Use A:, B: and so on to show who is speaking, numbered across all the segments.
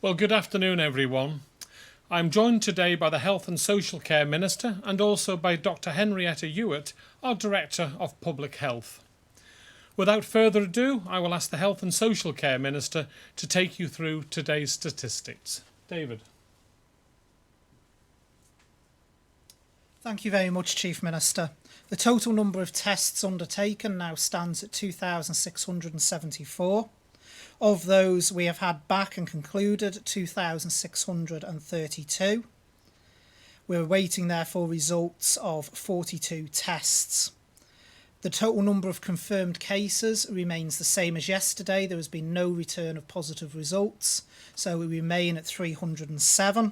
A: Well, good afternoon, everyone. I'm joined today by the Health and Social Care Minister and also by Dr. Henrietta Ewart, our Director of Public Health. Without further ado, I will ask the Health and Social Care Minister to take you through today's statistics. David.
B: Thank you very much, Chief Minister. The total number of tests undertaken now stands at 2,674. Of those, we have had back and concluded 2,632. We're awaiting, therefore, results of 42 tests. The total number of confirmed cases remains the same as yesterday. There has been no return of positive results, so we remain at 307.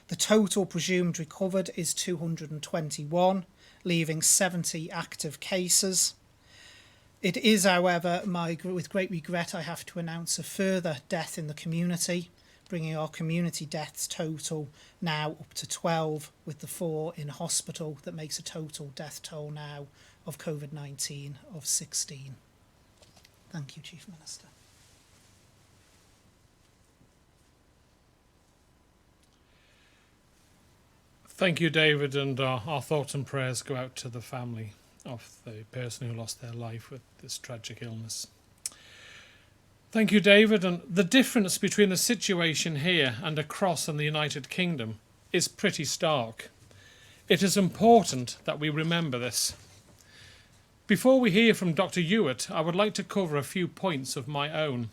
B: The total presumed recovered is 221, leaving 70 active cases. It is, however, with great regret I have to announce a further death in the community, bringing our community deaths total now up to 12, with the 4 in hospital. That makes a total death toll now of COVID-19 of 16. Thank you, Chief Minister.
A: Thank you, David, and our thoughts and prayers go out to the family of the person who lost their life with this tragic illness. Thank you, David, and the difference between the situation here and across in the United Kingdom is pretty stark. It is important that we remember this. Before we hear from Dr. Ewart, I would like to cover a few points of my own.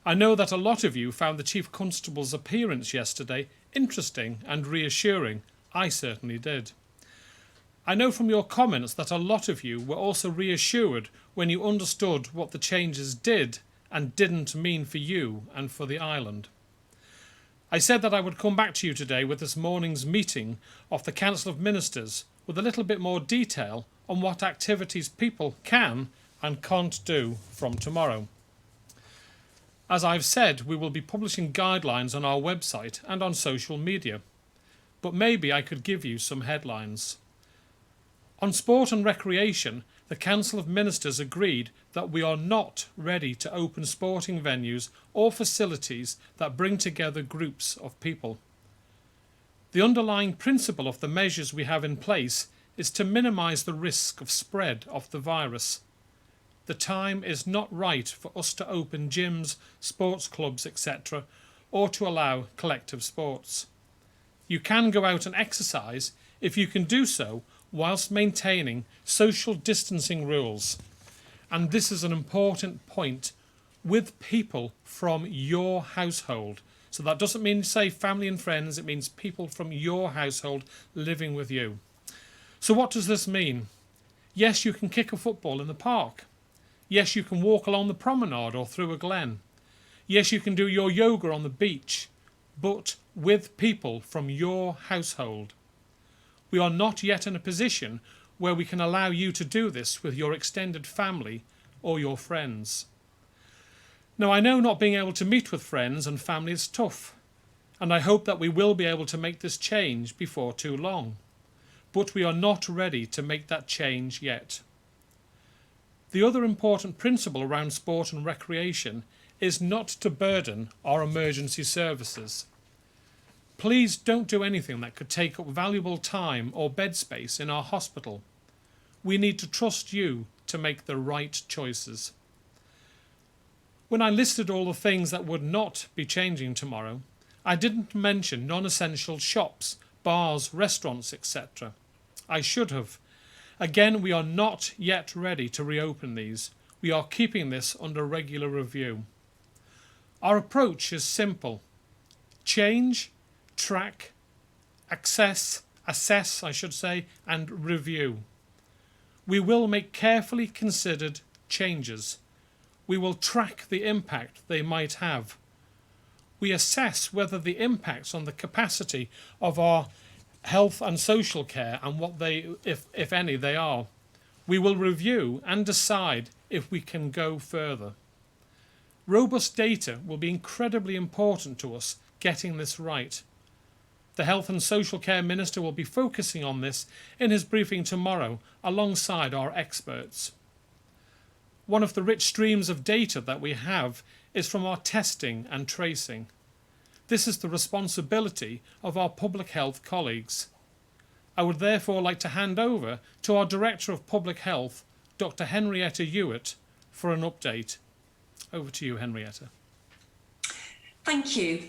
A: I know that a lot of you found the Chief Constable's appearance yesterday interesting and reassuring. I certainly did. I know from your comments that a lot of you were also reassured when you understood what the changes did and didn't mean for you and for the island. I said that I would come back to you today with this morning's meeting of the Council of Ministers with a little bit more detail on what activities people can and can't do from tomorrow. As I've said, we will be publishing guidelines on our website and on social media, but maybe I could give you some headlines. On sport and recreation, the Council of Ministers agreed that we are not ready to open sporting venues or facilities that bring together groups of people. The underlying principle of the measures we have in place is to minimise the risk of spread of the virus. The time is not right for us to open gyms, sports clubs, etc., or to allow collective sports. You can go out and exercise if you can do so whilst maintaining social distancing rules. And this is an important point, with people from your household. So that doesn't mean, say, family and friends, it means people from your household living with you. So what does this mean? Yes, you can kick a football in the park. Yes, you can walk along the promenade or through a glen. Yes, you can do your yoga on the beach, but with people from your household. We are not yet in a position where we can allow you to do this with your extended family or your friends. Now, I know not being able to meet with friends and family is tough, and I hope that we will be able to make this change before too long. But we are not ready to make that change yet. The other important principle around sport and recreation is not to burden our emergency services. Please don't do anything that could take up valuable time or bed space in our hospital. We need to trust you to make the right choices. When I listed all the things that would not be changing tomorrow, I didn't mention non-essential shops, bars, restaurants, etc. I should have. Again, we are not yet ready to reopen these. We are keeping this under regular review. Our approach is simple. Change, track, assess, and review. We will make carefully considered changes. We will track the impact they might have. We assess whether the impacts on the capacity of our health and social care and what they, if any, they are. We will review and decide if we can go further. Robust data will be incredibly important to us getting this right. The Health and Social Care Minister will be focusing on this in his briefing tomorrow alongside our experts. One of the rich streams of data that we have is from our testing and tracing. This is the responsibility of our public health colleagues. I would therefore like to hand over to our Director of Public Health, Dr. Henrietta Ewart, for an update. Over to you, Henrietta.
C: Thank you.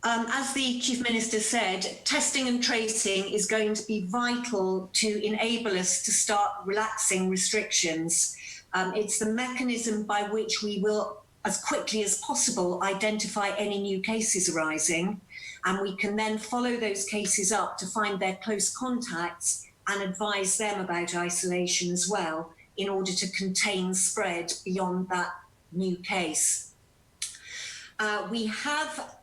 C: As the Chief Minister said, testing and tracing is going to be vital to enable us to start relaxing restrictions. It's the mechanism by which we will, as quickly as possible, identify any new cases arising, and we can then follow those cases up to find their close contacts and advise them about isolation as well, in order to contain spread beyond that new case. We have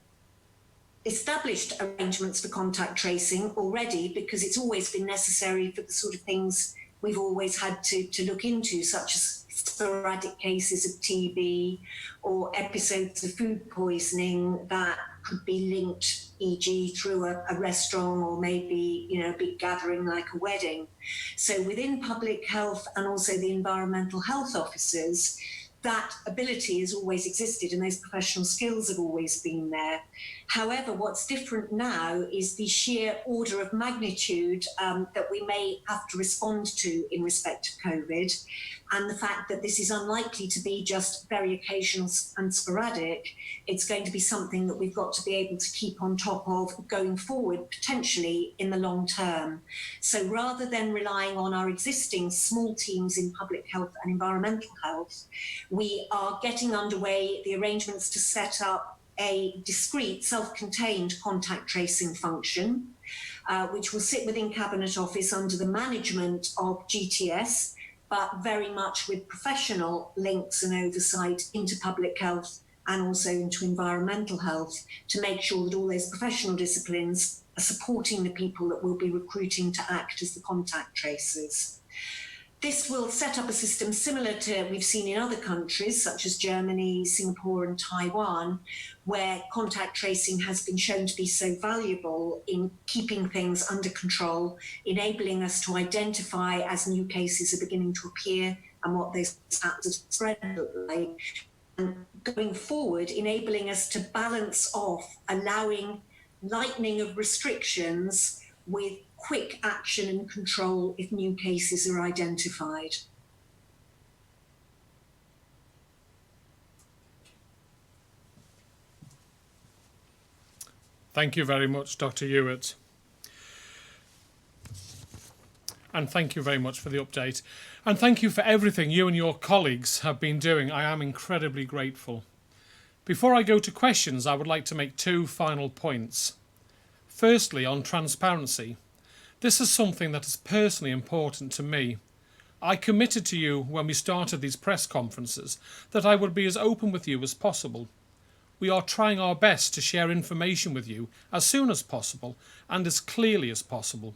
C: established arrangements for contact tracing already, because it's always been necessary for the sort of things we've always had to look into, such as sporadic cases of TB or episodes of food poisoning that could be linked, e.g. through a restaurant or maybe, a big gathering like a wedding. So within public health and also the environmental health officers, that ability has always existed and those professional skills have always been there. However, what's different now is the sheer order of magnitude that we may have to respond to in respect of COVID, and the fact that this is unlikely to be just very occasional and sporadic. It's going to be something that we've got to be able to keep on top of going forward, potentially in the long term. So rather than relying on our existing small teams in public health and environmental health, we are getting underway the arrangements to set up a discrete, self-contained contact tracing function, which will sit within Cabinet Office under the management of GTS, but very much with professional links and oversight into public health and also into environmental health, to make sure that all those professional disciplines are supporting the people that we'll be recruiting to act as the contact tracers. This will set up a system similar to we've seen in other countries such as Germany, Singapore and Taiwan, where contact tracing has been shown to be so valuable in keeping things under control, enabling us to identify as new cases are beginning to appear and what those patterns of spread look like. And going forward, enabling us to balance off, allowing lightening of restrictions with quick action and control if new cases are identified.
A: Thank you very much, Dr. Ewart. And thank you very much for the update. And thank you for everything you and your colleagues have been doing. I am incredibly grateful. Before I go to questions, I would like to make two final points. Firstly, on transparency. This is something that is personally important to me. I committed to you when we started these press conferences that I would be as open with you as possible. We are trying our best to share information with you as soon as possible and as clearly as possible.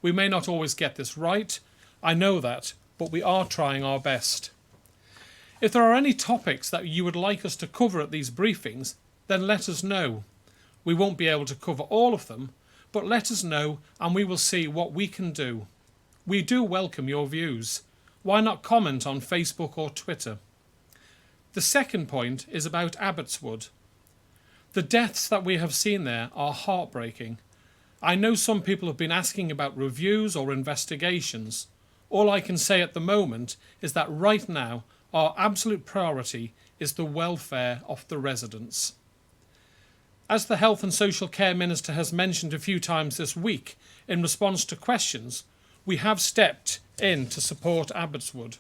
A: We may not always get this right, I know that, but we are trying our best. If there are any topics that you would like us to cover at these briefings, then let us know. We won't be able to cover all of them, but let us know and we will see what we can do. We do welcome your views. Why not comment on Facebook or Twitter? The second point is about Abbotswood. The deaths that we have seen there are heartbreaking. I know some people have been asking about reviews or investigations. All I can say at the moment is that right now our absolute priority is the welfare of the residents. As the Health and Social Care Minister has mentioned a few times this week in response to questions, we have stepped in to support Abbotswood.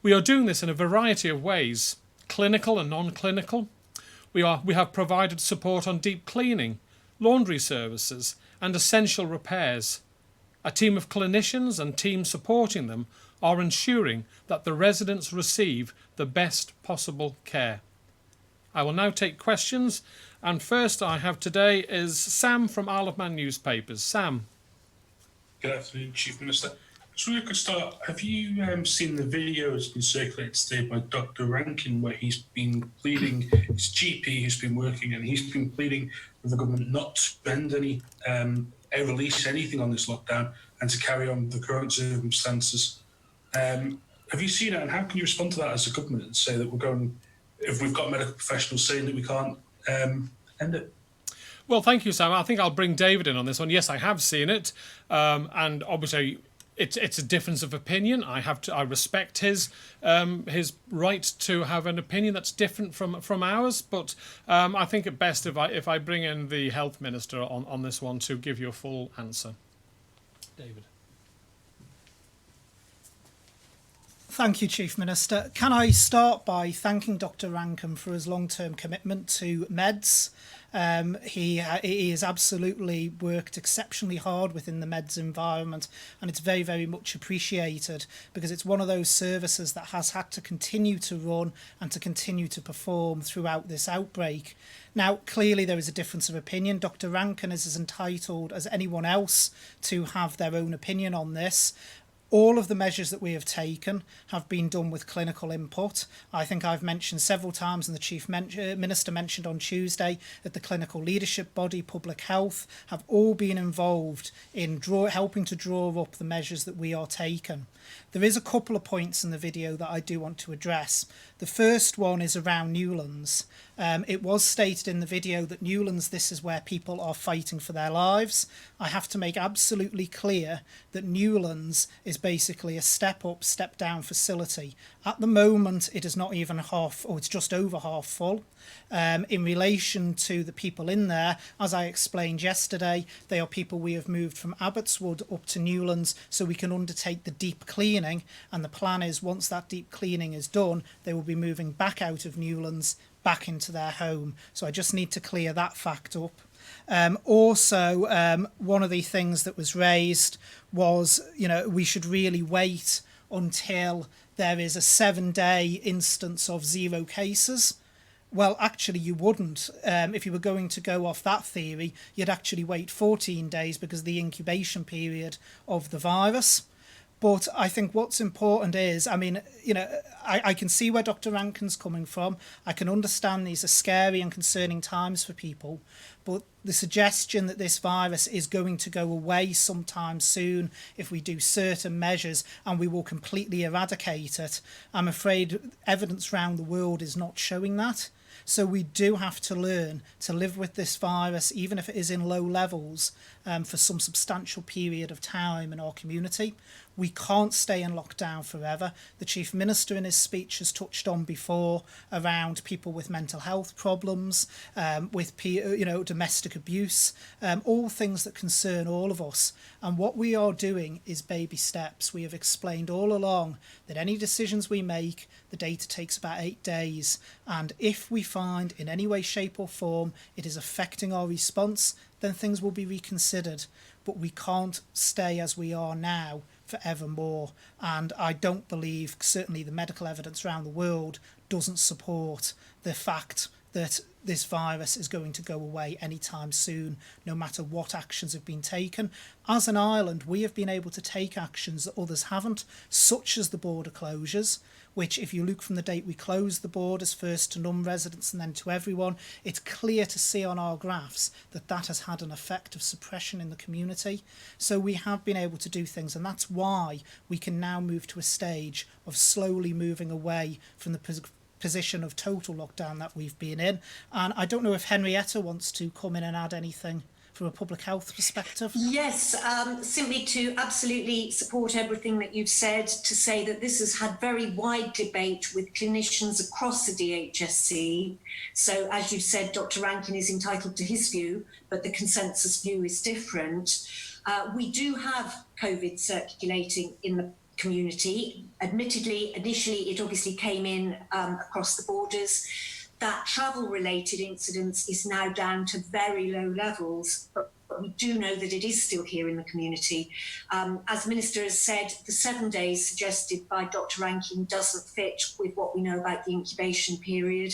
A: We are doing this in a variety of ways, clinical and non-clinical. We have provided support on deep cleaning, laundry services and essential repairs. A team of clinicians and teams supporting them are ensuring that the residents receive the best possible care. I will now take questions, and first I have today is Sam from Isle of Man newspapers. Sam.
D: Good afternoon, Chief Minister. So we could start. Have you seen the video that's been circulated today by Dr. Rankin, where he's been pleading, his GP who's been working, and he's been pleading with the government not to spend any, release anything on this lockdown and to carry on with the current circumstances? Have you seen it, and how can you respond to that as a government and say that we're going, if we've got medical professionals saying that we can't end it?
A: Well, thank you, Sam. I think I'll bring David in on this one. Yes, I have seen it, and obviously it's a difference of opinion. I respect his right to have an opinion that's different from ours. But I think it best if I bring in the health minister on this one to give you a full answer. David.
B: Thank you, Chief Minister. Can I start by thanking Dr. Rankin for his long-term commitment to meds? He has absolutely worked exceptionally hard within the meds environment, and it's very, very much appreciated, because it's one of those services that has had to continue to run and to continue to perform throughout this outbreak. Now, clearly there is a difference of opinion. Dr. Rankin is as entitled as anyone else to have their own opinion on this. All of the measures that we have taken have been done with clinical input. I think I've mentioned several times, and the Chief Minister mentioned on Tuesday, that the clinical leadership body, Public Health, have all been involved in helping to draw up the measures that we are taking. There is a couple of points in the video that I do want to address. The first one is around Newlands. It was stated in the video that Newlands, this is where people are fighting for their lives. I have to make absolutely clear that Newlands is basically a step up, step down facility. At the moment, it is not even half, or it's just over half full. In relation to the people in there, as I explained yesterday, they are people we have moved from Abbotswood up to Newlands so we can undertake the deep cleaning, and the plan is once that deep cleaning is done, they will be moving back out of Newlands, back into their home. So I just need to clear that fact up. Also, one of the things that was raised was, we should really wait until there is a 7-day instance of 0 cases. Well, actually, you wouldn't. If you were going to go off that theory, you'd actually wait 14 days because of the incubation period of the virus. But I think what's important is, I can see where Dr. Rankin's coming from. I can understand these are scary and concerning times for people. But the suggestion that this virus is going to go away sometime soon if we do certain measures and we will completely eradicate it, I'm afraid evidence around the world is not showing that. So we do have to learn to live with this virus, even if it is in low levels, for some substantial period of time in our community. We can't stay in lockdown forever. The Chief Minister in his speech has touched on before around people with mental health problems, with domestic abuse, all things that concern all of us. And what we are doing is baby steps. We have explained all along that any decisions we make, the data takes about 8 days. And if we find in any way, shape or form it is affecting our response, then things will be reconsidered. But we can't stay as we are now forevermore. And I don't believe, certainly the medical evidence around the world doesn't support the fact that this virus is going to go away anytime soon, no matter what actions have been taken. As an island, we have been able to take actions that others haven't, such as the border closures, which if you look from the date we closed the borders, first to non-residents and then to everyone, it's clear to see on our graphs that that has had an effect of suppression in the community. So we have been able to do things, and that's why we can now move to a stage of slowly moving away from the position of total lockdown that we've been in. And I don't know if Henrietta wants to come in and add anything from a public health perspective.
C: Yes, simply to absolutely support everything that you've said, to say that this has had very wide debate with clinicians across the DHSC. So as you said, Dr. Rankin is entitled to his view, but the consensus view is different. We do have COVID circulating in the community. Admittedly, initially it obviously came in across the borders. That travel-related incidence is now down to very low levels, but we do know that it is still here in the community. As the Minister has said, the 7 days suggested by Dr. Rankin doesn't fit with what we know about the incubation period.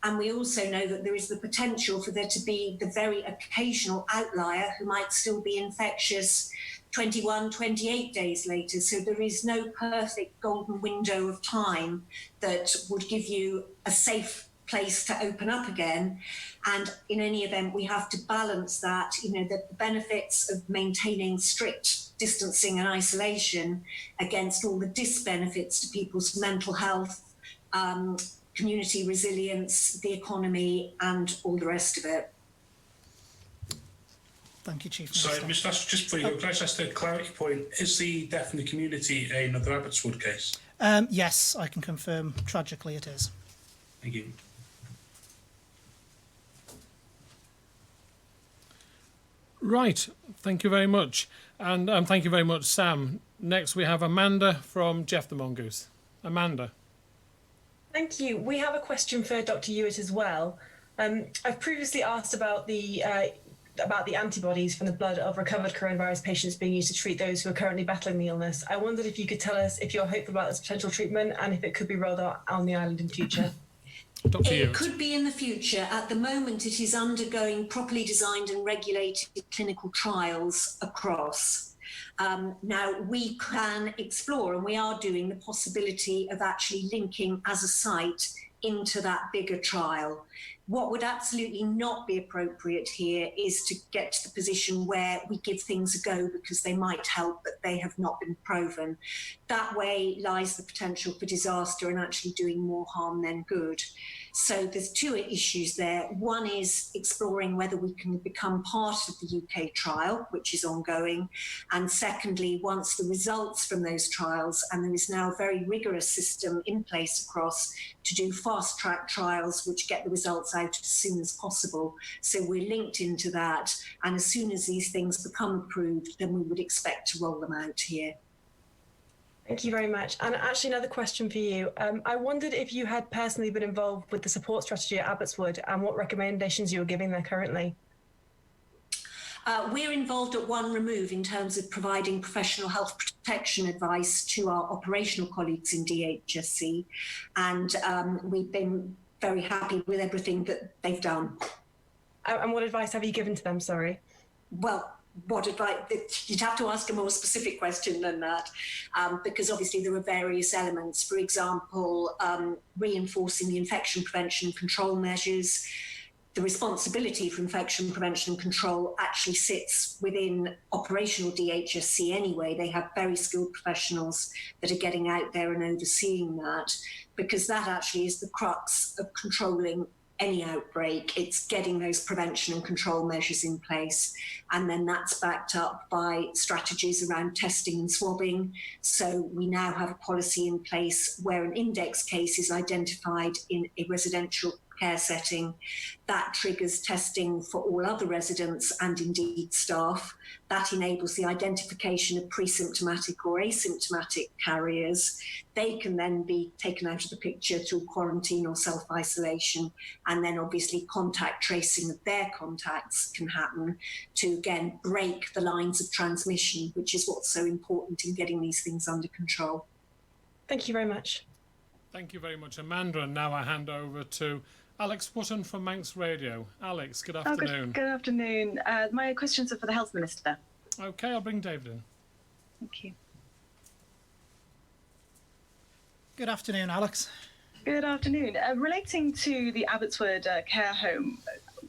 C: And we also know that there is the potential for there to be the very occasional outlier who might still be infectious 21, 28 days later. So there is no perfect golden window of time that would give you a safe place to open up again. And in any event, we have to balance that, the benefits of maintaining strict distancing and isolation against all the disbenefits to people's mental health, community resilience, the economy, and all the rest of it.
B: Thank you, Chief
D: Sorry,
B: Minister.
D: Mr. Ash, just before you go, can I just ask a clarity point? Is the death in the community another Abbotswood case?
B: Yes, I can confirm, tragically it is.
D: Thank you.
A: Right, thank you very much. And thank you very much, Sam. Next we have Amanda from Jeff the Mongoose. Amanda.
E: Thank you. We have a question for Dr. Hewitt as well. I've previously asked about the antibodies from the blood of recovered coronavirus patients being used to treat those who are currently battling the illness. I wondered if you could tell us if you're hopeful about this potential treatment and if it could be rolled out on the island in future.
A: Dr.
C: It
A: Hewitt.
C: could be in the future. At the moment, it is undergoing properly designed and regulated clinical trials across. Now, we can explore, and we are doing, the possibility of actually linking as a site into that bigger trial. What would absolutely not be appropriate here is to get to the position where we give things a go because they might help, but they have not been proven. That way lies the potential for disaster and actually doing more harm than good. So there's two issues there. One is exploring whether we can become part of the UK trial, which is ongoing. And secondly, once the results from those trials, and there is now a very rigorous system in place across to do fast track trials, which get the results out as soon as possible. So we're linked into that. And as soon as these things become approved, then we would expect to roll them out here.
E: Thank you very much. And actually another question for you. I wondered if you had personally been involved with the support strategy at Abbotswood and what recommendations you were giving there currently.
C: We're involved at one remove in terms of providing professional health protection advice to our operational colleagues in DHSC, and we've been very happy with everything that they've done.
E: And what advice have you given to them, sorry?
C: Well, what advice? You'd have to ask a more specific question than that, because obviously there are various elements. For example, reinforcing the infection prevention and control measures. The responsibility for infection prevention and control actually sits within operational DHSC anyway. They have very skilled professionals that are getting out there and overseeing that, because that actually is the crux of controlling any outbreak. It's getting those prevention and control measures in place. And then that's backed up by strategies around testing and swabbing. So we now have a policy in place where an index case is identified in a residential care setting. That triggers testing for all other residents and indeed staff. That enables the identification of pre-symptomatic or asymptomatic carriers. They can then be taken out of the picture through quarantine or self-isolation, and then obviously contact tracing of their contacts can happen to again break the lines of transmission, which is what's so important in getting these things under control.
E: Thank you very much.
A: Thank you very much, Amanda. And now I hand over to Alex Wotton from Manx Radio. Alex, good afternoon.
F: Good afternoon. My questions are for the Health Minister.
A: Okay, I'll bring David in.
F: Thank you.
B: Good afternoon, Alex.
F: Good afternoon. Relating to the Abbotswood care home,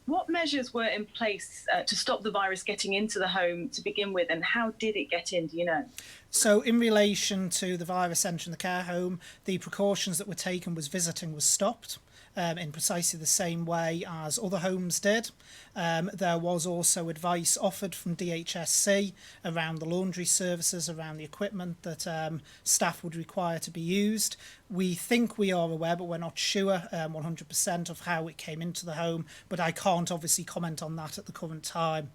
F: what measures were in place to stop the virus getting into the home to begin with, and how did it get in, do you know?
B: So in relation to the virus entering the care home, the precautions that were taken was visiting was stopped. In precisely the same way as other homes did. There was also advice offered from DHSC around the laundry services, around the equipment that staff would require to be used. We think we are aware, but we're not sure 100% of how it came into the home, but I can't obviously comment on that at the current time.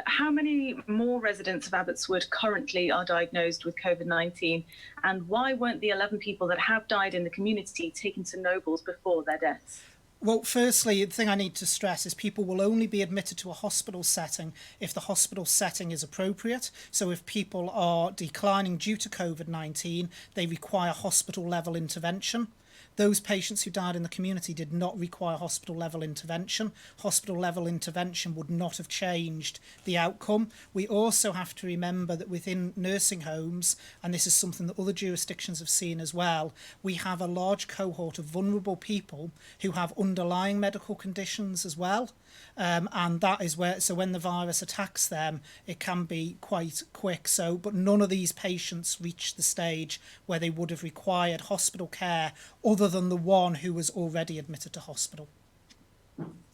F: How many more residents of Abbotswood currently are diagnosed with COVID-19, and why weren't the 11 people that have died in the community taken to Nobles before their deaths?
B: Well, firstly, the thing I need to stress is people will only be admitted to a hospital setting if the hospital setting is appropriate. So if people are declining due to COVID-19, they require hospital level intervention. Those patients who died in the community did not require hospital level intervention. Hospital level intervention would not have changed the outcome. We also have to remember that within nursing homes, and this is something that other jurisdictions have seen as well, we have a large cohort of vulnerable people who have underlying medical conditions as well. And that is where, so when the virus attacks them, it can be quite quick. So, but none of these patients reached the stage where they would have required hospital care other than the one who was already admitted to hospital.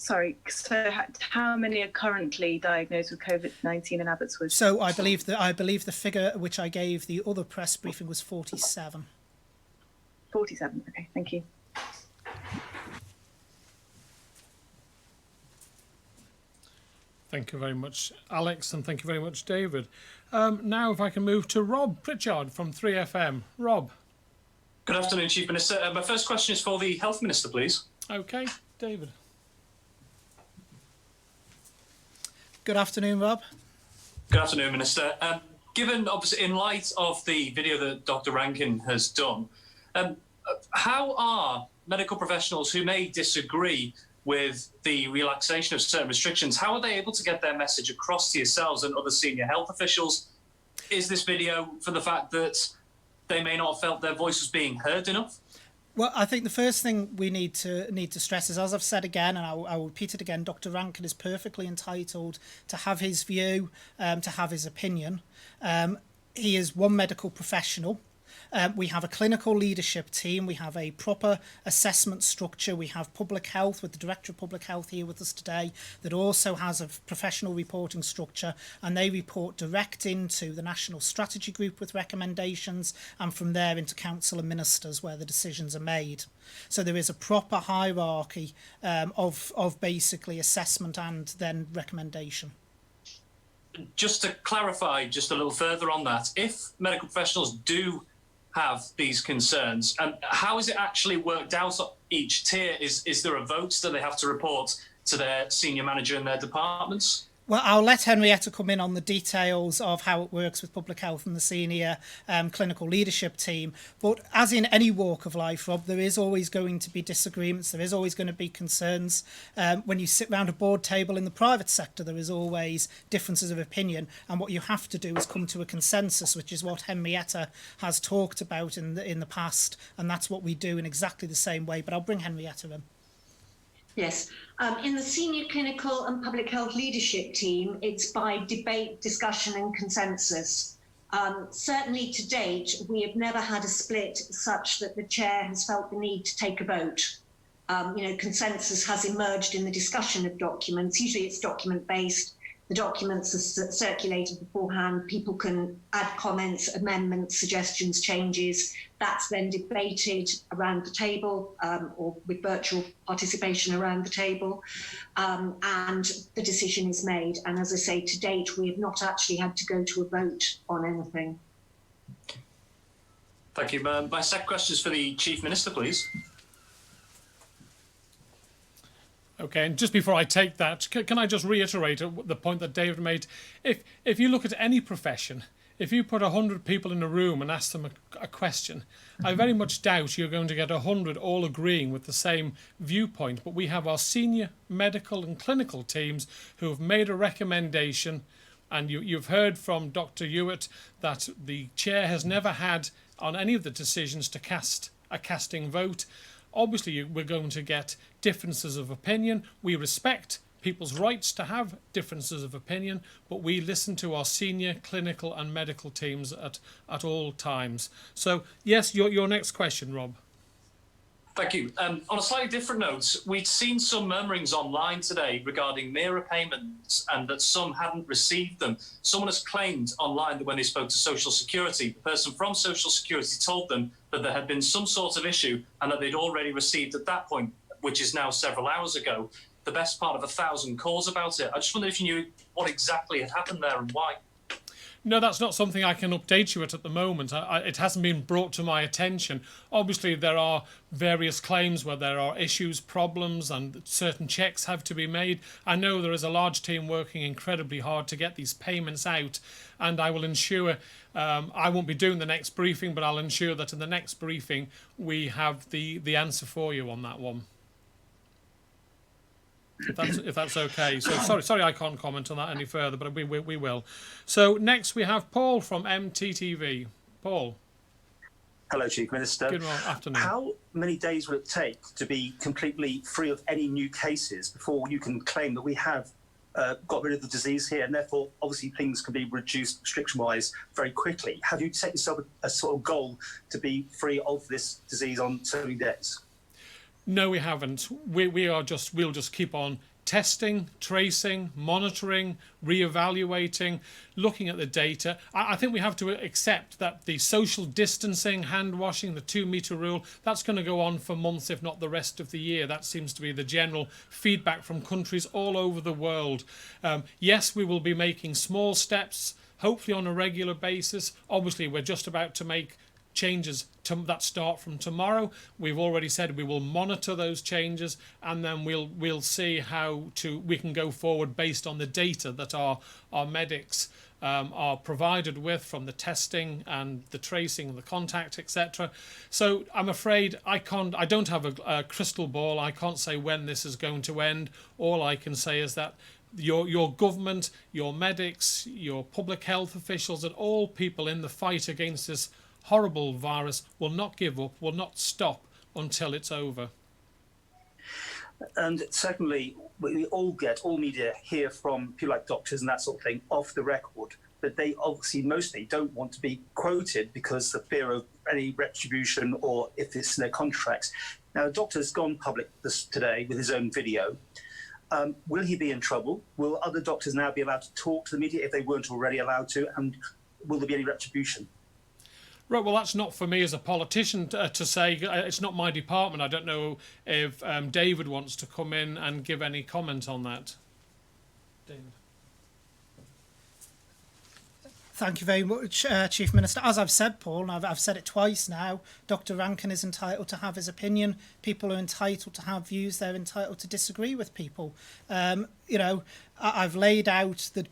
F: Sorry, so how many are currently diagnosed with COVID-19 in Abbotswood?
B: So I believe the figure which I gave the other press briefing was 47.
F: 47. Okay, thank you.
A: Thank you very much, Alex, and thank you very much, David. Now, if I can move to Rob Pritchard from 3FM. Rob.
G: Good afternoon, Chief Minister. My first question is for the Health Minister, please.
A: Okay, David.
B: Good afternoon, Rob.
G: Good afternoon, Minister. Given, obviously, in light of the video that Dr. Rankin has done, how are medical professionals who may disagree with the relaxation of certain restrictions, how are they able to get their message across to yourselves and other senior health officials? Is this video for the fact that they may not have felt their voice was being heard enough?
B: Well, I think the first thing we need to stress is, as I've said again, and I will repeat it again, Dr. Rankin is perfectly entitled to have his view, to have his opinion. He is one medical professional. We have a clinical leadership team. We have a proper assessment structure. We have public health, with the Director of Public Health here with us today, that also has a professional reporting structure, and they report direct into the National Strategy Group with recommendations, and from there into Council and Ministers where the decisions are made. So there is a proper hierarchy of basically assessment and then recommendation.
G: Just to clarify just a little further on that, if medical professionals do have these concerns, how is it actually worked out each tier? Is there a vote? Do they have to report to their senior manager in their departments?
B: Well, I'll let Henrietta come in on the details of how it works with public health and the senior clinical leadership team. But as in any walk of life, Rob, there is always going to be disagreements. There is always going to be concerns. When you sit round a board table in the private sector, there is always differences of opinion. And what you have to do is come to a consensus, which is what Henrietta has talked about in the past. And that's what we do in exactly the same way. But I'll bring Henrietta in.
C: Yes. In the senior clinical and public health leadership team, it's by debate, discussion and consensus. Certainly to date, we have never had a split such that the chair has felt the need to take a vote. Consensus has emerged in the discussion of documents. Usually it's document-based. The documents are circulated beforehand. People can add comments, amendments, suggestions, changes. That's then debated around the table or with virtual participation around the table. And the decision is made. And as I say, to date, we have not actually had to go to a vote on anything.
G: Thank you. My second question is for the Chief Minister, please.
A: Okay, and just before I take that, can I just reiterate the point that David made? If you look at any profession, if you put 100 people in a room and ask them a question, I very much doubt you're going to get 100 all agreeing with the same viewpoint. But we have our senior medical and clinical teams who have made a recommendation, and you've heard from Dr. Hewitt that the chair has never had on any of the decisions to cast a casting vote. Obviously, we're going to get differences of opinion. We respect people's rights to have differences of opinion, but we listen to our senior clinical and medical teams at all times. So, yes, your next question, Rob.
G: Thank you. On a slightly different note, we'd seen some murmurings online today regarding mirror payments and that some hadn't received them. Someone has claimed online that when they spoke to Social Security, the person from Social Security told them that there had been some sort of issue and that they'd already received at that point, which is now several hours ago, the best part of 1,000 calls about it. I just wondered if you knew what exactly had happened there and why.
A: No, that's not something I can update you at the moment. It hasn't been brought to my attention. Obviously, there are various claims where there are issues, problems, and certain checks have to be made. I know there is a large team working incredibly hard to get these payments out, and I will ensure, I won't be doing the next briefing, but I'll ensure that in the next briefing we have the answer for you on that one. If that's okay. So sorry I can't comment on that any further, but we will. So next we have Paul from MTTV. Paul.
H: Hello, Chief Minister.
A: Good afternoon.
H: How many days will it take to be completely free of any new cases before you can claim that we have got rid of the disease here, and therefore obviously things can be reduced restriction-wise very quickly? Have you set yourself a sort of goal to be free of this disease on so many days?
A: No, we haven't. We'll just keep on testing, tracing, monitoring, re-evaluating, looking at the data. I think we have to accept that the social distancing, hand washing, the 2-metre rule, that's going to go on for months, if not the rest of the year. That seems to be the general feedback from countries all over the world. Yes, we will be making small steps, hopefully on a regular basis. Obviously, we're just about to make changes that start from tomorrow. We've already said we will monitor those changes, and then we'll see how we can go forward based on the data that our medics are provided with from the testing and the tracing and the contact, etc. So I'm afraid I don't have a crystal ball. I can't say when this is going to end. All I can say is that your government, your medics, your public health officials, and all people in the fight against this horrible virus will not give up, will not stop until it's over.
H: And secondly, we all media hear from people like doctors and that sort of thing off the record, but they obviously mostly don't want to be quoted because of fear of any retribution or if it's in their contracts. Now, the doctor's gone public today with his own video. Will he be in trouble? Will other doctors now be allowed to talk to the media if they weren't already allowed to? And will there be any retribution?
A: Right, well, that's not for me as a politician to say. It's not my department. I don't know if David wants to come in and give any comment on that. David.
B: Thank you very much, Chief Minister. As I've said, Paul, and I've said it twice now, Dr. Rankin is entitled to have his opinion. People are entitled to have views. They're entitled to disagree with people. I've laid out the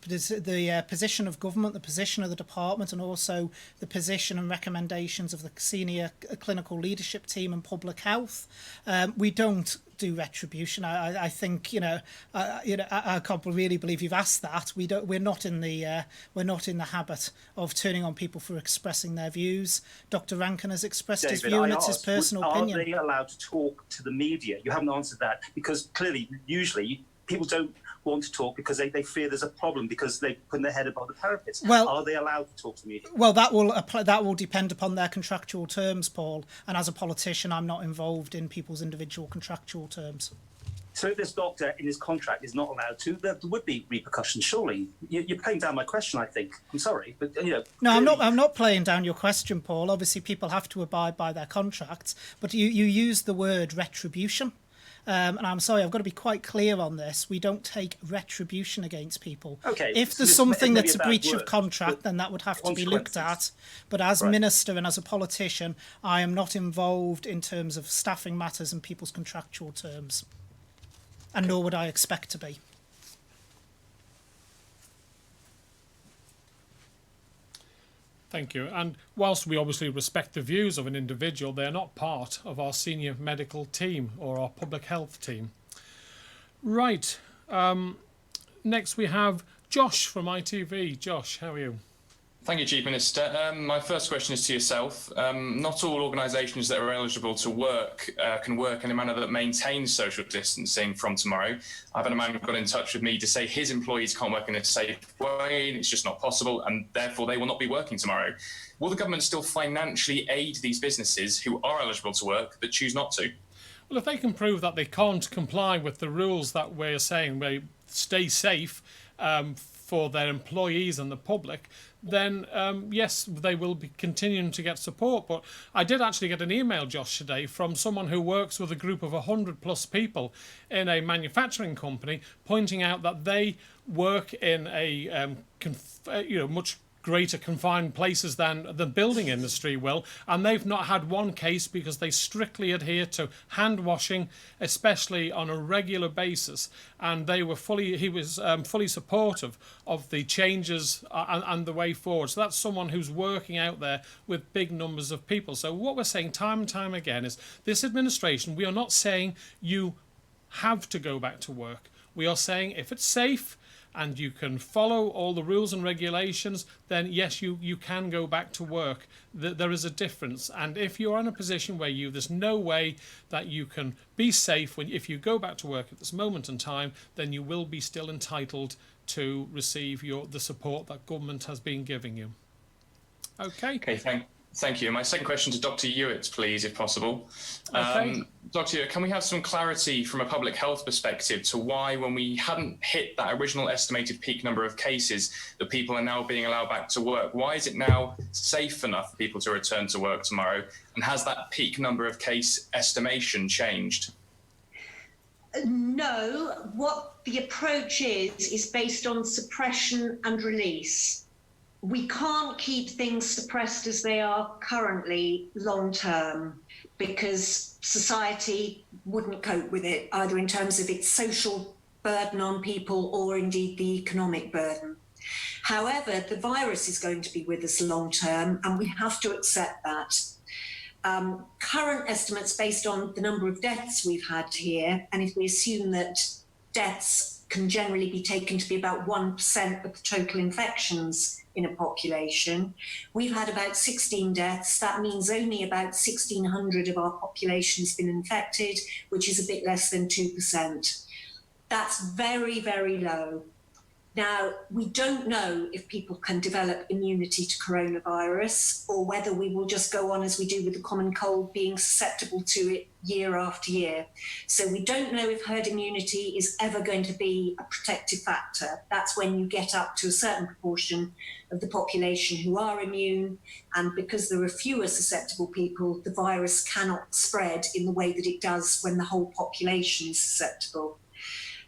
B: position of government, the position of the department, and also the position and recommendations of the senior clinical leadership team and public health. We don't do retribution. I think I can't really believe you've asked that. We're not in the habit of turning on people for expressing their views. Dr. Rankin has expressed his view, and it's his personal opinion.
H: Are they allowed to talk to the media? You haven't answered that, because clearly, usually, people don't want to talk because they fear there's a problem because they put their head above the parapet. Well, are they allowed to talk to the media?
B: Well, that will depend upon their contractual terms, Paul. And as a politician, I'm not involved in people's individual contractual terms.
H: So if this doctor in his contract is not allowed to, there would be repercussions, surely. You're playing down my question, I think. I'm sorry, but
B: No,
H: clearly...
B: I'm not playing down your question, Paul. Obviously, people have to abide by their contracts, but you use the word retribution. And I'm sorry, I've got to be quite clear on this. We don't take retribution against people.
H: Okay,
B: if there's something that's a breach of contract, then that would have to be looked at. But as minister and as a politician, I am not involved in terms of staffing matters and people's contractual terms. And nor would I expect to be.
A: Thank you. And whilst we obviously respect the views of an individual, they're not part of our senior medical team or our public health team. Right. Next we have Josh from ITV. Josh, how are you?
I: Thank you, Chief Minister. My first question is to yourself. Not all organisations that are eligible to work can work in a manner that maintains social distancing from tomorrow. I've had a man who got in touch with me to say his employees can't work in a safe way, and it's just not possible, and therefore they will not be working tomorrow. Will the government still financially aid these businesses who are eligible to work that choose not to?
A: Well, if they can prove that they can't comply with the rules that we're saying, they stay safe for their employees and the public, then yes, they will be continuing to get support. But I did actually get an email, Josh, today from someone who works with a group of 100+ people in a manufacturing company, pointing out that they work in a much greater confined places than the building industry will, and they've not had one case because they strictly adhere to hand washing, especially on a regular basis, and he was fully supportive of the changes and the way forward. So that's someone who's working out there with big numbers of people. So what we're saying time and time again is this administration, we are not saying you have to go back to work. We are saying if it's safe and you can follow all the rules and regulations, then yes, you can go back to work. There is a difference. And if you're in a position where there's no way that you can be safe if you go back to work at this moment in time, then you will be still entitled to receive the support that government has been giving you. Okay?
I: Okay, Thank you. My second question to Dr. Hewitt, please, if possible.
A: Okay.
I: Dr. Hewitt, can we have some clarity from a public health perspective to why, when we hadn't hit that original estimated peak number of cases, that people are now being allowed back to work? Why is it now safe enough for people to return to work tomorrow? And has that peak number of case estimation changed?
C: No, what the approach is based on suppression and release. We can't keep things suppressed as they are currently long term, because society wouldn't cope with it, either in terms of its social burden on people or indeed the economic burden. However, the virus is going to be with us long term, and we have to accept that. Current estimates based on the number of deaths we've had here, and if we assume that deaths can generally be taken to be about 1% of the total infections in a population, we've had about 16 deaths. That means only about 1,600 of our population has been infected, which is a bit less than 2%. That's very, very low. Now, we don't know if people can develop immunity to coronavirus, or whether we will just go on as we do with the common cold, being susceptible to it year after year. So we don't know if herd immunity is ever going to be a protective factor. That's when you get up to a certain proportion of the population who are immune, and because there are fewer susceptible people, the virus cannot spread in the way that it does when the whole population is susceptible.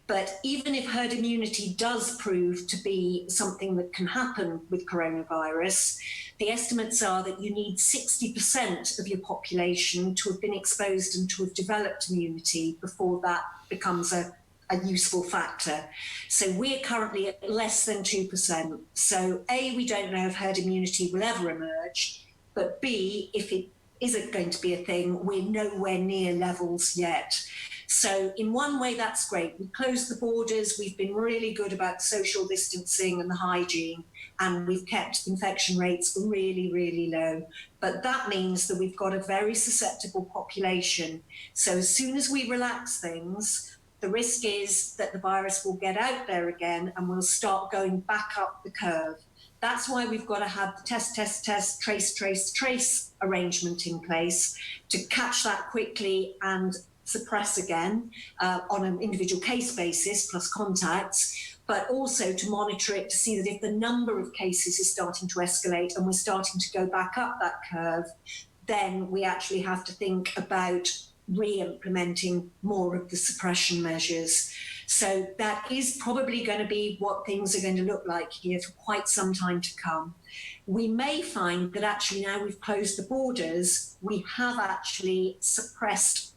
C: But even if herd immunity does prove to be something that can happen with coronavirus, the estimates are that you need 60% of your population to have been exposed and to have developed immunity before that becomes a useful factor. So we're currently at less than 2%. So A, we don't know if herd immunity will ever emerge, but B, if it isn't going to be a thing, we're nowhere near levels yet. So in one way, that's great. We closed the borders. We've been really good about social distancing and the hygiene, and we've kept infection rates really, really low. But that means that we've got a very susceptible population. So as soon as we relax things, the risk is that the virus will get out there again and we'll start going back up the curve. That's why we've got to have the test, trace arrangement in place to catch that quickly and suppress again on an individual case basis plus contacts, but also to monitor it to see that if the number of cases is starting to escalate and we're starting to go back up that curve, then we actually have to think about re-implementing more of the suppression measures. So that is probably going to be what things are going to look like here for quite some time to come. We may find that actually now we've closed the borders, we have actually suppressed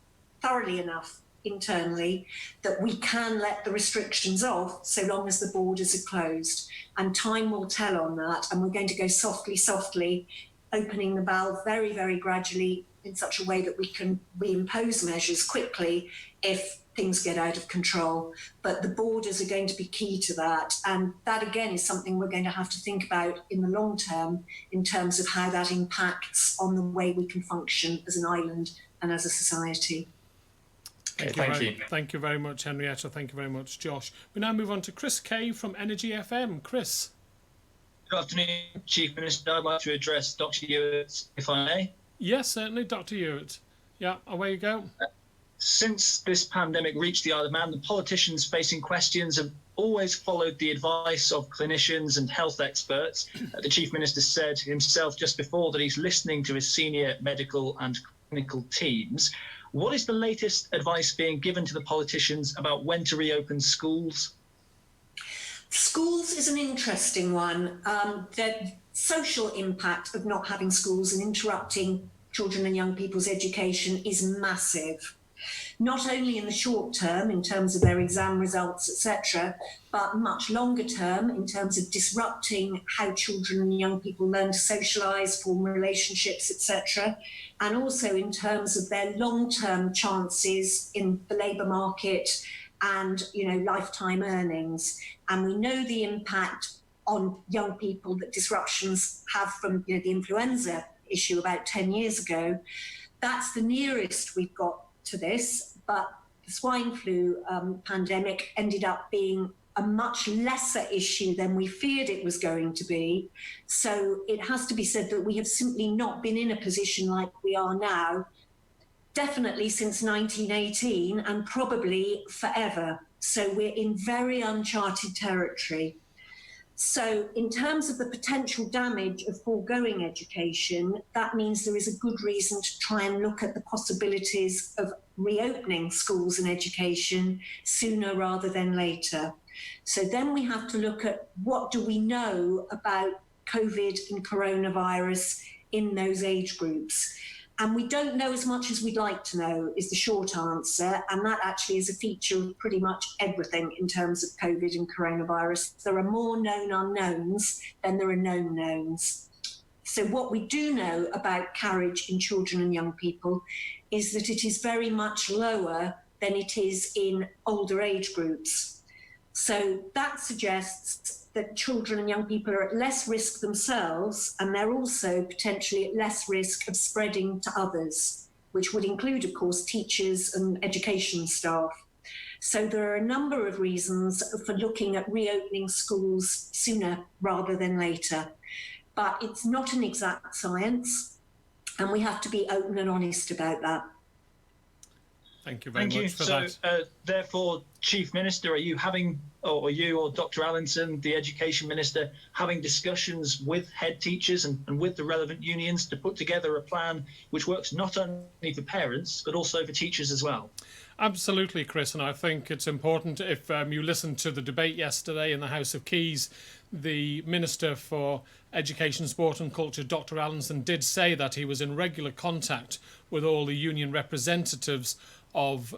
C: thoroughly enough internally that we can let the restrictions off so long as the borders are closed. And time will tell on that. And we're going to go softly, opening the valve very, very gradually in such a way that we can reimpose measures quickly if things get out of control. But the borders are going to be key to that. And that, again, is something we're going to have to think about in the long term in terms of how that impacts on the way we can function as an island and as a society.
A: Thank you very much, Henrietta. Thank you very much, Josh. We now move on to Chris Kay from Energy FM. Chris.
J: Good afternoon, Chief Minister. I'd like to address Dr. Hewitt, if I may.
A: Yes, certainly, Dr. Hewitt. Yeah, away you go.
J: Since this pandemic reached the Isle of Man, the politicians facing questions have always followed the advice of clinicians and health experts. The Chief Minister said himself just before that he's listening to his senior medical and clinical teams. What is the latest advice being given to the politicians about when to reopen schools?
C: Schools is an interesting one. The social impact of not having schools and interrupting children and young people's education is massive. Not only in the short term in terms of their exam results, etc., but much longer term in terms of disrupting how children and young people learn to socialise, form relationships, etc., and also in terms of their long-term chances in the labour market and, lifetime earnings. And we know the impact on young people that disruptions have from the influenza issue about 10 years ago. That's the nearest we've got to this, but the swine flu pandemic ended up being a much lesser issue than we feared it was going to be. So it has to be said that we have simply not been in a position like we are now, definitely since 1918 and probably forever. So we're in very uncharted territory. So in terms of the potential damage of foregoing education, that means there is a good reason to try and look at the possibilities of reopening schools and education sooner rather than later. So then we have to look at what do we know about COVID and coronavirus in those age groups. And we don't know as much as we'd like to know is the short answer. And that actually is a feature of pretty much everything in terms of COVID and coronavirus. There are more known unknowns than there are known knowns. So what we do know about carriage in children and young people is that it is very much lower than it is in older age groups. So that suggests that children and young people are at less risk themselves, and they're also potentially at less risk of spreading to others, which would include, of course, teachers and education staff. So there are a number of reasons for looking at reopening schools sooner rather than later. But it's not an exact science, and we have to be open and honest about that.
A: Thank you very much for that.
J: Therefore, Chief Minister, are you having, or you or Dr. Allinson, the Education Minister, having discussions with head teachers and with the relevant unions to put together a plan which works not only for parents, but also for teachers as well?
A: Absolutely, Chris, and I think it's important. If you listened to the debate yesterday in the House of Keys, the Minister for Education, Sport and Culture, Dr. Allinson, did say that he was in regular contact with all the union representatives of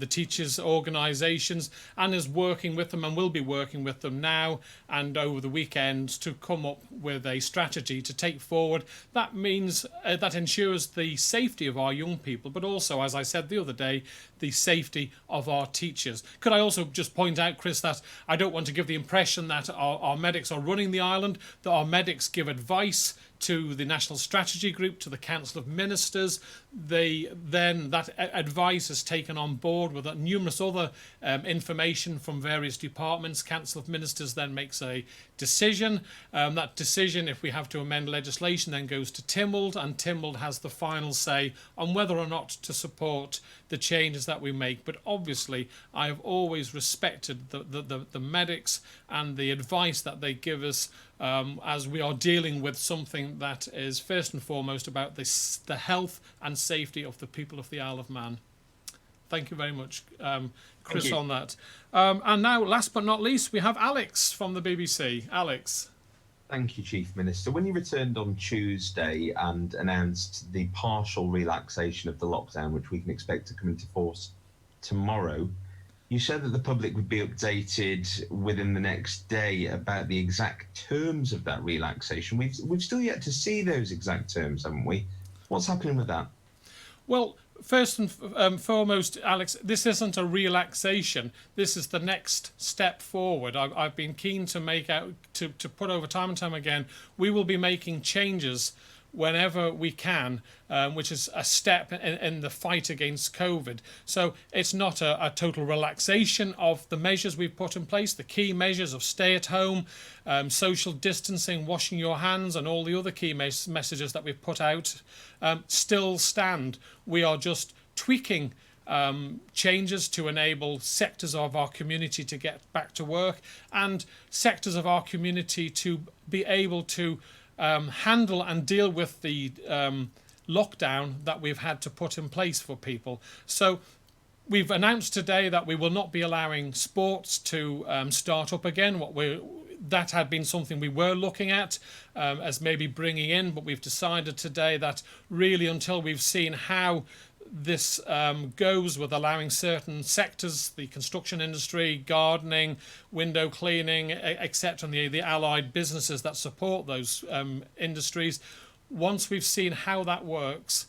A: the teachers' organisations and is working with them and will be working with them now and over the weekend to come up with a strategy to take forward. That means that ensures the safety of our young people, but also, as I said the other day, the safety of our teachers. Could I also just point out, Chris, that I don't want to give the impression that our medics are running the island, that our medics give advice to the National Strategy Group, to the Council of Ministers. That advice is taken on board with numerous other information from various departments. Council of Ministers then makes a decision. That decision, if we have to amend legislation, then goes to Tynwald, and Tynwald has the final say on whether or not to support the changes that we make. But obviously, I have always respected the medics and the advice that they give us as we are dealing with something that is first and foremost about the health and safety of the people of the Isle of Man. Thank you very much, Chris, on that. And now, last but not least, we have Alex from the BBC. Alex.
K: Thank you, Chief Minister. When you returned on Tuesday and announced the partial relaxation of the lockdown, which we can expect to come into force tomorrow, you said that the public would be updated within the next day about the exact terms of that relaxation. We've still yet to see those exact terms, haven't we? What's happening with that?
A: Well, first and foremost, Alex, this isn't a relaxation. This is the next step forward. I've been keen to make out to put over time and time again. We will be making changes whenever we can, which is a step in the fight against COVID. So it's not a total relaxation of the measures we've put in place, the key measures of stay at home, social distancing, washing your hands, and all the other key messages that we've put out still stand. We are just tweaking changes to enable sectors of our community to get back to work and sectors of our community to be able to handle and deal with the lockdown that we've had to put in place for people. So we've announced today that we will not be allowing sports to start up again. That had been something we were looking at as maybe bringing in, but we've decided today that really until we've seen how this goes with allowing certain sectors, the construction industry, gardening, window cleaning, etc., and the allied businesses that support those industries. Once we've seen how that works,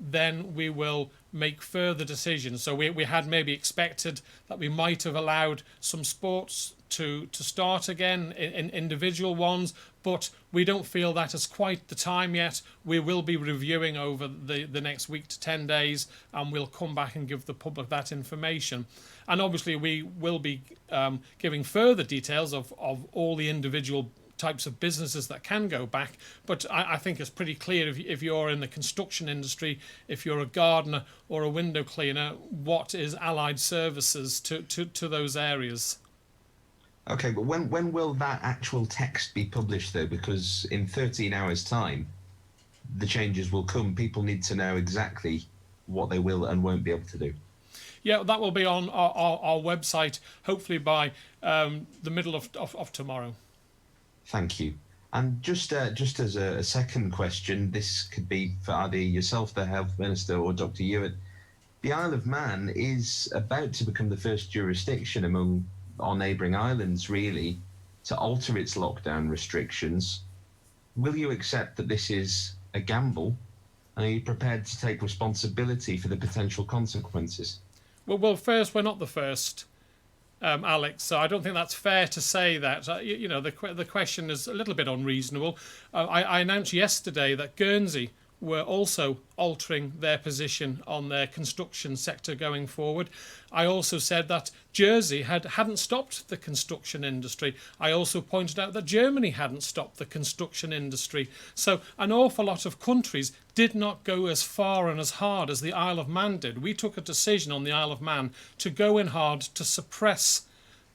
A: then we will make further decisions. So we had maybe expected that we might have allowed some sports to start again in individual ones, but we don't feel that is quite the time yet. We will be reviewing over the next week to 10 days, and we'll come back and give the public that information. And obviously we will be giving further details of all the individual types of businesses that can go back, but I think it's pretty clear if you're in the construction industry, if you're a gardener or a window cleaner, what is allied services to those areas.
K: Okay, but when will that actual text be published though? Because in 13 hours time, the changes will come. People need to know exactly what they will and won't be able to do.
A: Yeah, that will be on our website, hopefully by the middle of tomorrow.
K: Thank you. And just as a second question, this could be for either yourself, the Health Minister, or Dr. Hewitt. The Isle of Man is about to become the first jurisdiction among our neighbouring islands, really, to alter its lockdown restrictions. Will you accept that this is a gamble? And are you prepared to take responsibility for the potential consequences?
A: Well, first, we're not the first. Alex, so I don't think that's fair to say that. The question is a little bit unreasonable. I announced yesterday that Guernsey were also altering their position on their construction sector going forward. I also said that Jersey hadn't stopped the construction industry. I also pointed out that Germany hadn't stopped the construction industry. So an awful lot of countries did not go as far and as hard as the Isle of Man did. We took a decision on the Isle of Man to go in hard to suppress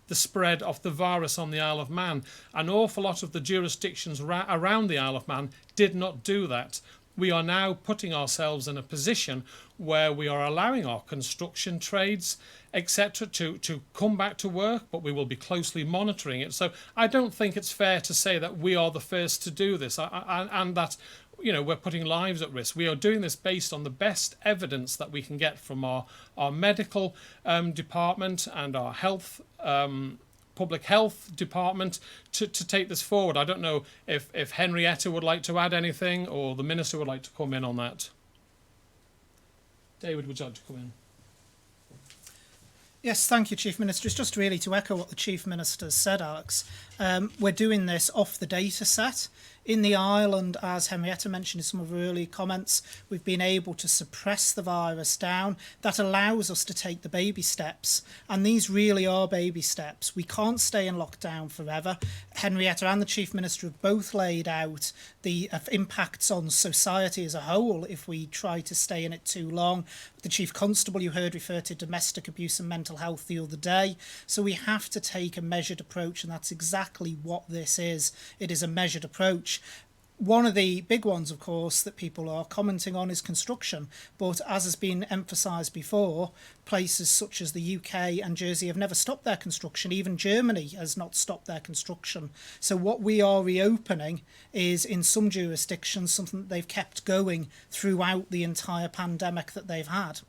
A: the spread of the virus on the Isle of Man. An awful lot of the jurisdictions around the Isle of Man did not do that. We are now putting ourselves in a position where we are allowing our construction trades, etc., to come back to work, but we will be closely monitoring it. So I don't think it's fair to say that we are the first to do this, and that we're putting lives at risk. We are doing this based on the best evidence that we can get from our medical department and our health public health department to take this forward. I don't know if Henrietta would like to add anything, or the Minister would like to come in on that. David, would you like to come in?
B: Yes, thank you, Chief Minister. It's just really to echo what the Chief Minister said, Alex. We're doing this off the data set. In the island, as Henrietta mentioned in some of her earlier comments, we've been able to suppress the virus down. That allows us to take the baby steps. And these really are baby steps. We can't stay in lockdown forever. Henrietta and the Chief Minister have both laid out the impacts on society as a whole if we try to stay in it too long. The Chief Constable, you heard, referred to domestic abuse and mental health the other day. So we have to take a measured approach, and that's exactly what this is. It is a measured approach. One of the big ones, of course, that people are commenting on is construction. But as has been emphasised before, places such as the UK and Jersey have never stopped their construction. Even Germany has not stopped their construction. So what we are reopening is, in some jurisdictions, something that they've kept going throughout the entire pandemic that they've had.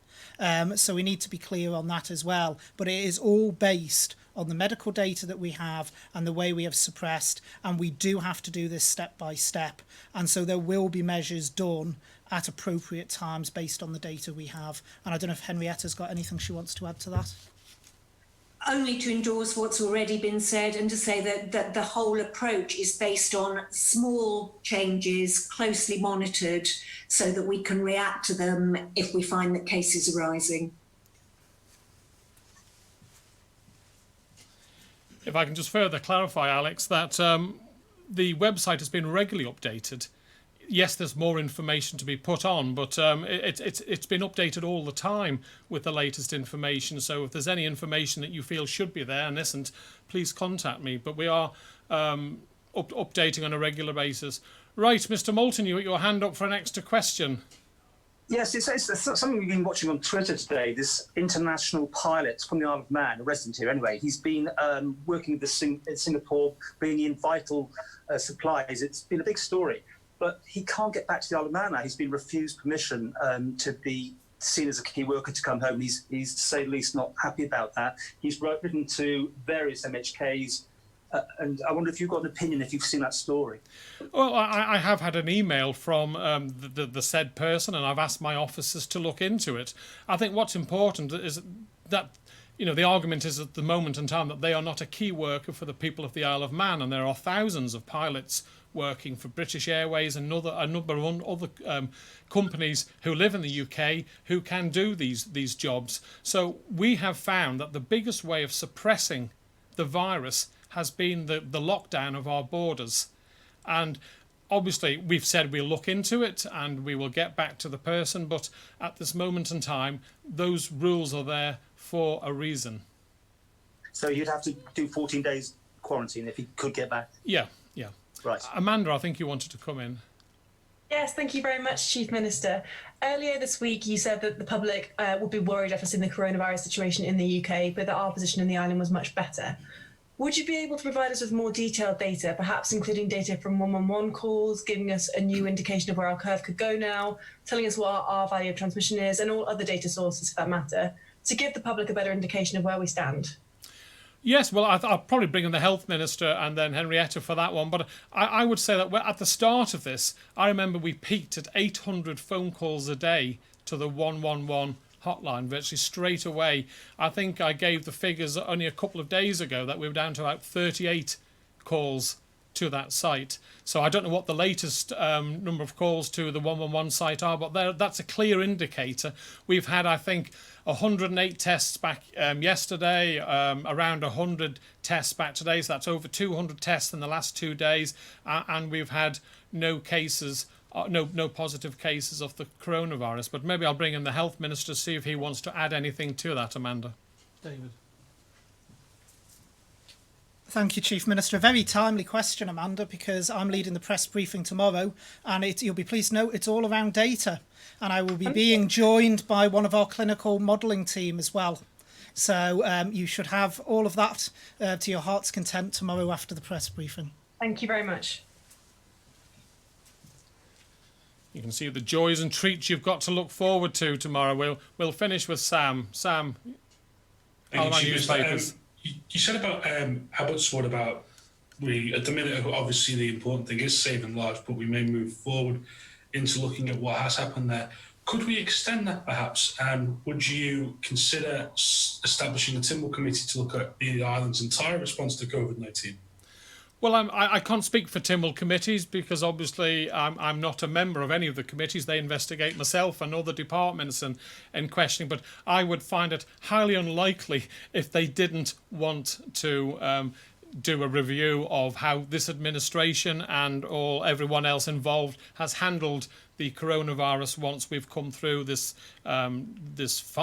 B: So we need to be clear on that as well. But it is all based on the medical data that we have and the way we have suppressed, and we do have to do this step by step. And so there will be measures done at appropriate times based on the data we have. And I don't know if Henrietta's got anything she wants to add to that.
C: Only to endorse what's already been said, and to say that the whole approach is based on small changes, closely monitored, so that we can react to them if we find that cases are rising.
A: If I can just further clarify, Alex, that the website has been regularly updated. Yes, there's more information to be put on, but it's been updated all the time with the latest information. So if there's any information that you feel should be there and isn't, please contact me. But we are updating on a regular basis. Right, Mr. Moulton, you got your hand up for an extra question.
H: Yes, it's something we've been watching on Twitter today, this international pilot from the Isle of Man, a resident here anyway. He's been working with Singapore, bringing in vital supplies. It's been a big story, but he can't get back to the Isle of Man now. He's been refused permission to be seen as a key worker to come home. He's to say the least, not happy about that. He's written to various MHKs, and I wonder if you've got an opinion, if you've seen that story.
A: Well, I have had an email from the said person, and I've asked my officers to look into it. I think what's important is that the argument is at the moment in time that they are not a key worker for the people of the Isle of Man, and there are thousands of pilots working for British Airways and a number of other companies who live in the UK who can do these jobs. So we have found that the biggest way of suppressing the virus has been the lockdown of our borders. And obviously, we've said we'll look into it and we will get back to the person, but at this moment in time, those rules are there for a reason.
H: So you'd have to do 14 days quarantine if you could get back?
A: Yeah.
H: Right.
A: Amanda, I think you wanted to come in.
E: Yes, thank you very much, Chief Minister. Earlier this week, you said that the public would be worried after seeing the coronavirus situation in the UK, but that our position in the island was much better. Would you be able to provide us with more detailed data, perhaps including data from 111 calls, giving us a new indication of where our curve could go now, telling us what our value of transmission is, and all other data sources for that matter, to give the public a better indication of where we stand?
A: Yes, well, I'll probably bring in the Health Minister and then Henrietta for that one. But I would say that at the start of this, I remember we peaked at 800 phone calls a day to the 111 hotline virtually straight away. I think I gave the figures only a couple of days ago that we were down to about 38 calls to that site. So I don't know what the latest number of calls to the 111 site are, but that's a clear indicator. We've had, I think, 108 tests back yesterday, around 100 tests back today, so that's over 200 tests in the last 2 days, and we've had no cases, no positive cases of the coronavirus. But maybe I'll bring in the Health Minister to see if he wants to add anything to that, Amanda. David.
B: Thank you, Chief Minister. A very timely question, Amanda, because I'm leading the press briefing tomorrow, and you'll be pleased to know it's all around data. And I will be being joined by one of our clinical modelling team as well. So you should have all of that to your heart's content tomorrow after the press briefing.
E: Thank you very much.
A: You can see the joys and treats you've got to look forward to tomorrow. We'll finish with Sam. Sam,
D: Thank you,
A: newspapers.
D: You said about Abbotsford about at the minute, obviously the important thing is saving lives, but we may move forward into looking at what has happened there. Could we extend that perhaps? And would you consider establishing a Tynwald committee to look at the island's entire response to COVID-19?
A: Well, I can't speak for Tynwald committees because obviously I'm not a member of any of the committees. They investigate myself and other departments in questioning. But I would find it highly unlikely if they didn't want to do a review of how this administration and everyone else involved has handled the coronavirus once we've come through this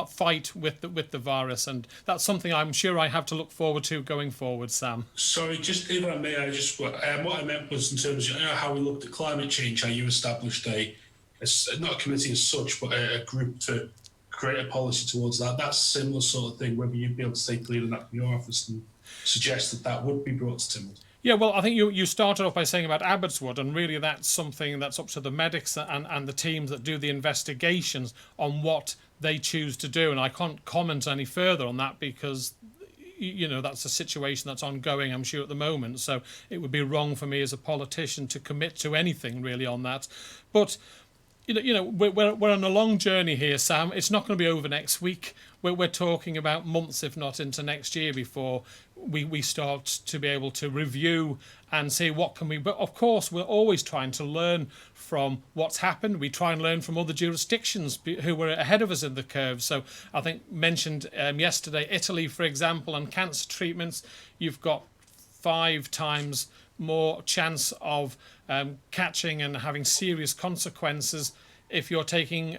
A: fight with the virus, and that's something I'm sure I have to look forward to going forward. Sam.
D: Sorry, just if I may, what I meant was in terms of how we looked at climate change, how you established not a committee as such, but a group to create a policy towards that. That's a similar sort of thing. Whether you'd be able to take the lead on that from your office and suggest that would be brought to Tynwald.
A: Yeah, well, I think you started off by saying about Abbotswood, and really that's something that's up to the medics and the teams that do the investigations on what they choose to do. And I can't comment any further on that because, that's a situation that's ongoing, I'm sure, at the moment. So it would be wrong for me as a politician to commit to anything really on that. But we're on a long journey here, Sam. It's not going to be over next week. We're talking about months, if not into next year, before we start to be able to review and see what can we. But of course, we're always trying to learn from what's happened. We try and learn from other jurisdictions who were ahead of us in the curve. So I think mentioned yesterday, Italy, for example, on cancer treatments, you've got 5 times more chance of catching and having serious consequences if you're taking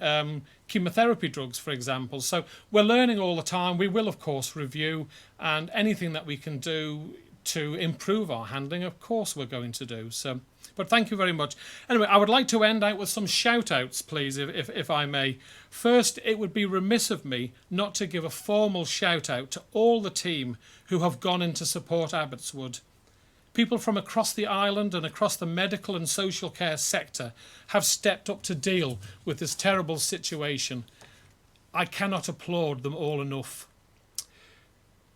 A: chemotherapy drugs, for example. So we're learning all the time. We will, of course, review, and anything that we can do to improve our handling, of course, we're going to do. So, but thank you very much. Anyway, I would like to end out with some shout-outs, please, if I may. First, it would be remiss of me not to give a formal shout-out to all the team who have gone in to support Abbotswood. People from across the island and across the medical and social care sector have stepped up to deal with this terrible situation. I cannot applaud them all enough.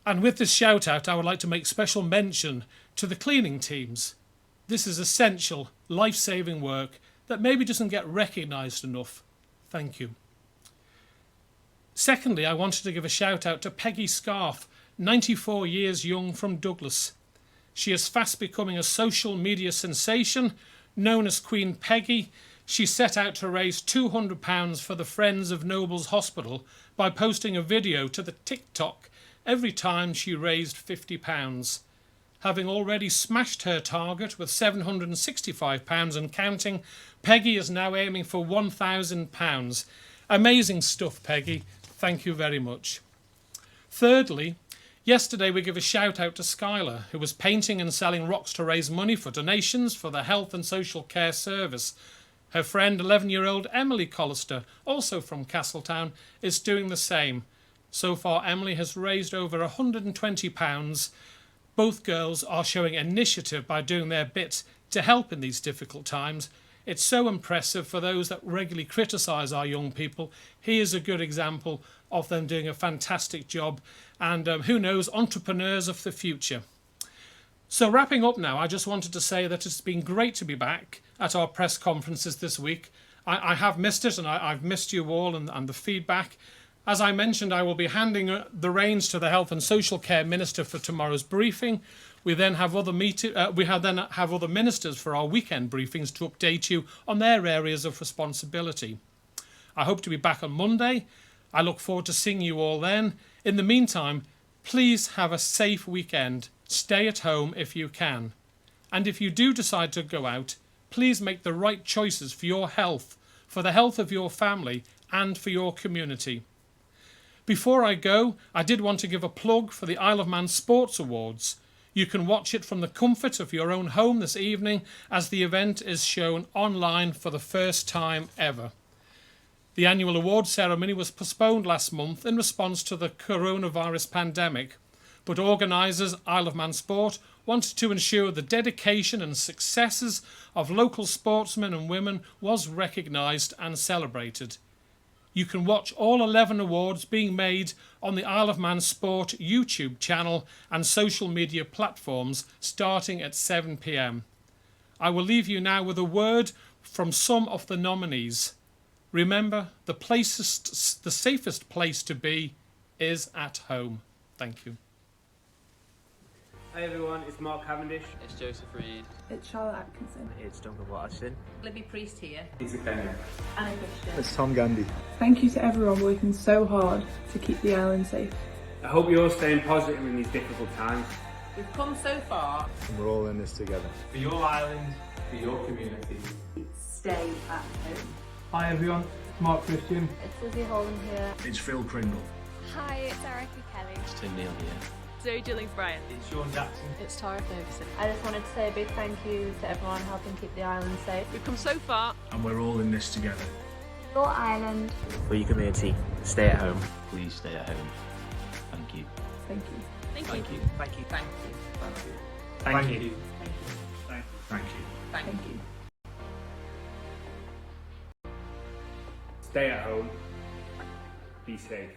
A: And with this shout out, I would like to make special mention to the cleaning teams. This is essential, life-saving work that maybe doesn't get recognised enough. Thank you. Secondly, I wanted to give a shout out to Peggy Scarf, 94 years young, from Douglas. She is fast becoming a social media sensation, known as Queen Peggy. She set out to raise £200 for the Friends of Nobles Hospital by posting a video to the TikTok every time she raised £50. Having already smashed her target with £765 and counting, Peggy is now aiming for £1,000. Amazing stuff, Peggy. Thank you very much. Thirdly, yesterday we give a shout out to Skylar, who was painting and selling rocks to raise money for donations for the Health and Social Care Service. Her friend, 11-year-old Emily Collister, also from Castletown, is doing the same. So far, Emily has raised over £120. Both girls are showing initiative by doing their bit to help in these difficult times. It's so impressive for those that regularly criticise our young people. He is a good example of them doing a fantastic job, and who knows, entrepreneurs of the future. So wrapping up now, I just wanted to say that it's been great to be back at our press conferences this week. I have missed it, and I've missed you all and the feedback. As I mentioned, I will be handing the reins to the Health and Social Care Minister for tomorrow's briefing. We then have other ministers for our weekend briefings to update you on their areas of responsibility. I hope to be back on Monday. I look forward to seeing you all then. In the meantime, please have a safe weekend. Stay at home if you can. And if you do decide to go out, please make the right choices for your health, for the health of your family, and for your community. Before I go, I did want to give a plug for the Isle of Man Sports Awards. You can watch it from the comfort of your own home this evening, as the event is shown online for the first time ever. The annual award ceremony was postponed last month in response to the coronavirus pandemic, but organisers Isle of Man Sport wanted to ensure the dedication and successes of local sportsmen and women was recognised and celebrated. You can watch all 11 awards being made on the Isle of Man Sport YouTube channel and social media platforms starting at 7 p.m. I will leave you now with a word from some of the nominees. Remember, the safest place to be is at home. Thank you.
L: Hi everyone, it's Mark Cavendish.
M: It's Joseph Reed.
N: It's Charlotte Atkinson.
L: It's Duncan Watterson.
N: Libby Priest here.
L: Lisa Kenya.
N: Anna Christian.
O: It's Tom Gandy.
P: Thank you to everyone working so hard to keep the island safe.
L: I hope you're all staying positive in these difficult times.
N: We've come so far.
O: And we're all in this together.
L: For your island, for your community.
N: Stay at home.
Q: Hi everyone, Mark Christian.
R: It's Lizzie Holland here.
S: It's Phil Pringle.
T: Hi, it's Erica Kelly.
U: It's Tim Neal here.
V: Zoe Jillings-Bryant.
L: It's Sean Jackson.
W: It's Tara Ferguson.
R: I just wanted to say a big thank you to everyone helping keep the island safe.
V: We've come so far.
S: And we're all in this together.
R: Your island.
X: For your community, stay at home.
U: Please stay at home. Thank you.
P: Thank you.
V: Thank you.
X: Thank you.
L: Thank you.
S: Thank you.
L: Thank you.
S: Thank you.
P: Thank you.
L: Stay at home. Be safe.